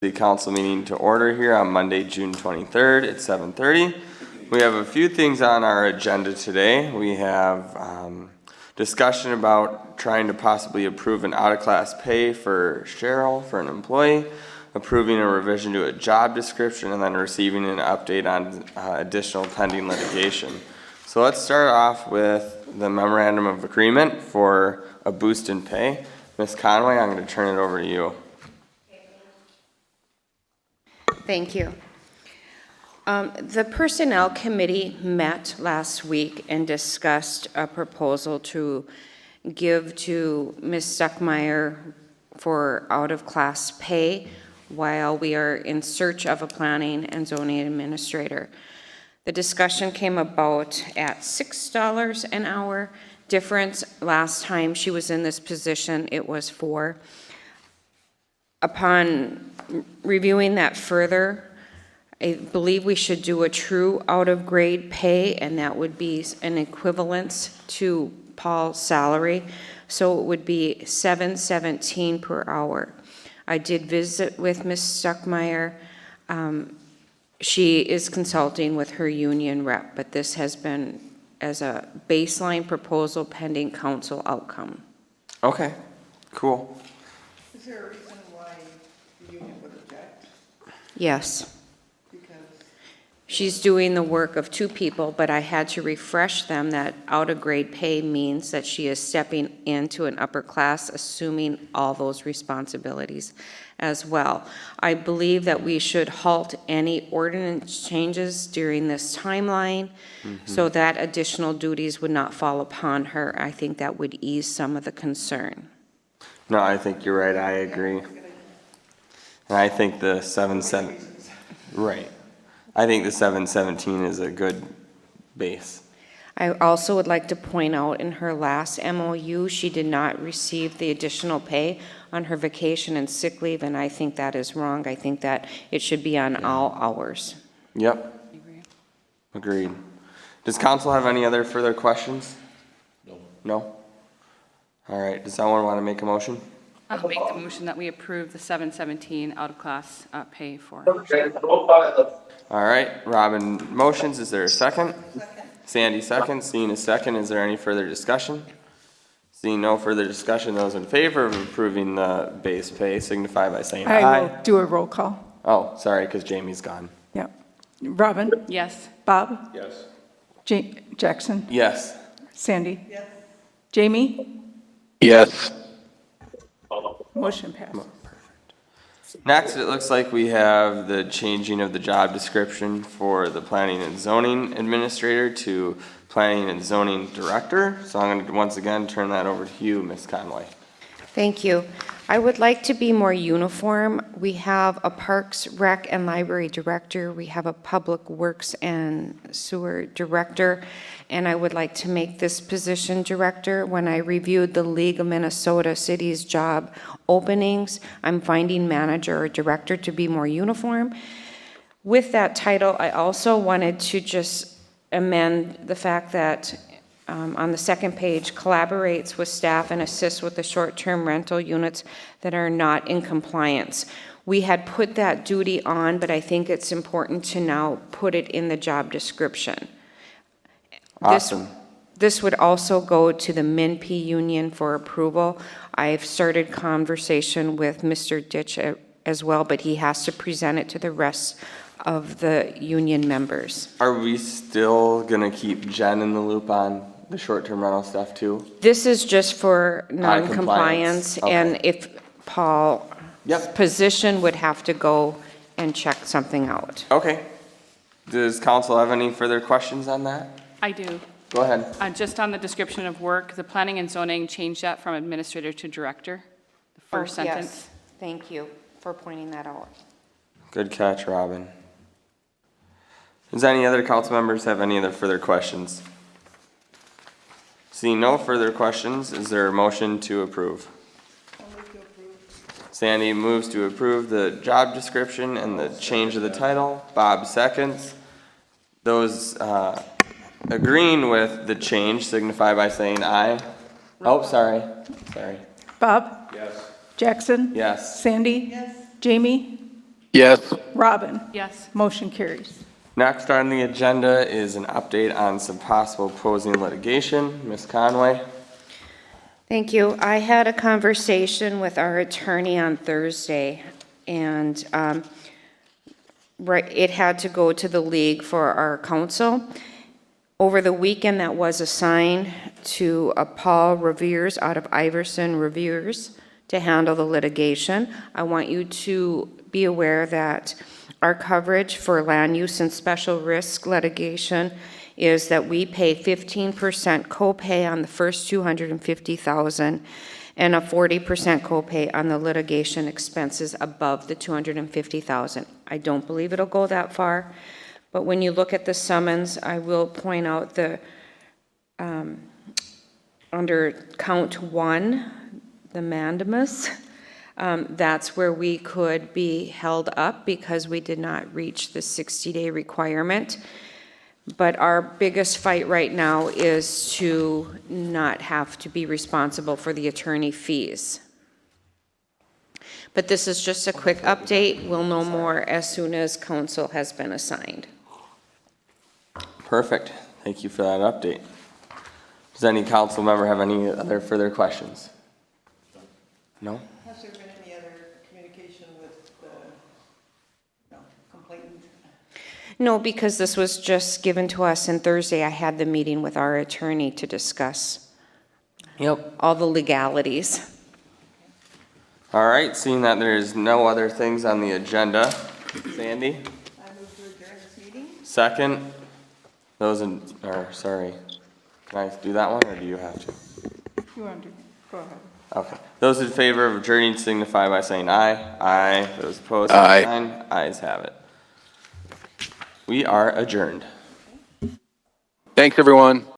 The council meeting to order here on Monday, June 23rd at 7:30. We have a few things on our agenda today. We have discussion about trying to possibly approve an out-of-class pay for Cheryl for an employee, approving a revision to a job description, and then receiving an update on additional pending litigation. So let's start off with the memorandum of agreement for a boost in pay. Ms. Conway, I'm going to turn it over to you. Thank you. The Personnel Committee met last week and discussed a proposal to give to Ms. Stuckmeyer for out-of-class pay while we are in search of a planning and zoning administrator. The discussion came about at $6 an hour difference. Last time she was in this position, it was $4. Upon reviewing that further, I believe we should do a true out-of-grade pay, and that would be an equivalence to Paul's salary. So it would be $7.17 per hour. I did visit with Ms. Stuckmeyer. She is consulting with her union rep, but this has been as a baseline proposal pending council outcome. Okay, cool. Is there a reason why the union would object? Yes. Because She's doing the work of two people, but I had to refresh them that out-of-grade pay means that she is stepping into an upper class, assuming all those responsibilities as well. I believe that we should halt any ordinance changes during this timeline so that additional duties would not fall upon her. I think that would ease some of the concern. No, I think you're right. I agree. And I think the 7-7, right. I think the 717 is a good base. I also would like to point out in her last MOU, she did not receive the additional pay on her vacation and sick leave, and I think that is wrong. I think that it should be on all hours. Yep. Agreed. Does council have any other further questions? No. No? All right. Does someone want to make a motion? I'll make the motion that we approve the 717 out-of-class pay for. All right. Robin motions. Is there a second? Sandy seconds. Seeing a second, is there any further discussion? Seeing no further discussion, those in favor of approving the base pay signify by saying aye. I will do a roll call. Oh, sorry, because Jamie's gone. Yep. Robin? Yes. Bob? Yes. Jackson? Yes. Sandy? Yes. Jamie? Yes. Motion passed. Next, it looks like we have the changing of the job description for the planning and zoning administrator to planning and zoning director. So I'm going to once again turn that over to you, Ms. Conway. Thank you. I would like to be more uniform. We have a Parks, Rec, and Library Director. We have a Public Works and Sewer Director, and I would like to make this position Director. When I reviewed the League of Minnesota Cities job openings, I'm finding Manager or Director to be more uniform. With that title, I also wanted to just amend the fact that on the second page, collaborates with staff and assists with the short-term rental units that are not in compliance. We had put that duty on, but I think it's important to now put it in the job description. Awesome. This would also go to the MNP union for approval. I've started conversation with Mr. Ditch as well, but he has to present it to the rest of the union members. Are we still going to keep Jen in the loop on the short-term rental stuff too? This is just for non-compliance, Okay. and if Paul's Yep. position would have to go and check something out. Okay. Does council have any further questions on that? I do. Go ahead. Just on the description of work, the planning and zoning, change that from administrator to director, the first Oh, yes. sentence. Thank you for pointing that out. Good catch, Robin. Does any other council members have any other further questions? Seeing no further questions, is there a motion to approve? Sandy moves to approve the job description and the change of the title. Bob seconds. Those agreeing with the change signify by saying aye. Oh, sorry. Sorry. Bob? Yes. Jackson? Yes. Sandy? Yes. Jamie? Yes. Robin? Yes. Motion carries. Next on the agenda is an update on some possible opposing litigation. Ms. Conway? Thank you. I had a conversation with our attorney on Thursday, and it had to go to the league for our counsel. Over the weekend, that was assigned to Paul Reveres out of Iverson Reveres to handle the litigation. I want you to be aware that our coverage for land use and special risk litigation is that we pay 15% copay on the first $250,000 and a 40% copay on the litigation expenses above the $250,000. I don't believe it'll go that far, but when you look at the summons, I will point out the under count 1, the mandamus, that's where we could be held up because we did not reach the 60-day requirement. But our biggest fight right now is to not have to be responsible for the attorney fees. But this is just a quick update. We'll know more as soon as counsel has been assigned. Perfect. Thank you for that update. Does any council member have any other further questions? No? Has there been any other communication with the complainant? No, because this was just given to us, and Thursday I had the meeting with our attorney to discuss all the legalities. All right, seeing that there's no other things on the agenda, Sandy? I move to adjourn this meeting. Second? Sorry. Can I do that one, or do you have to? You want to, go ahead. Okay. Those in favor of adjourning signify by saying aye. Aye. Those opposed, Aye. say sign. Ayes have it. We are adjourned. Thanks, everyone.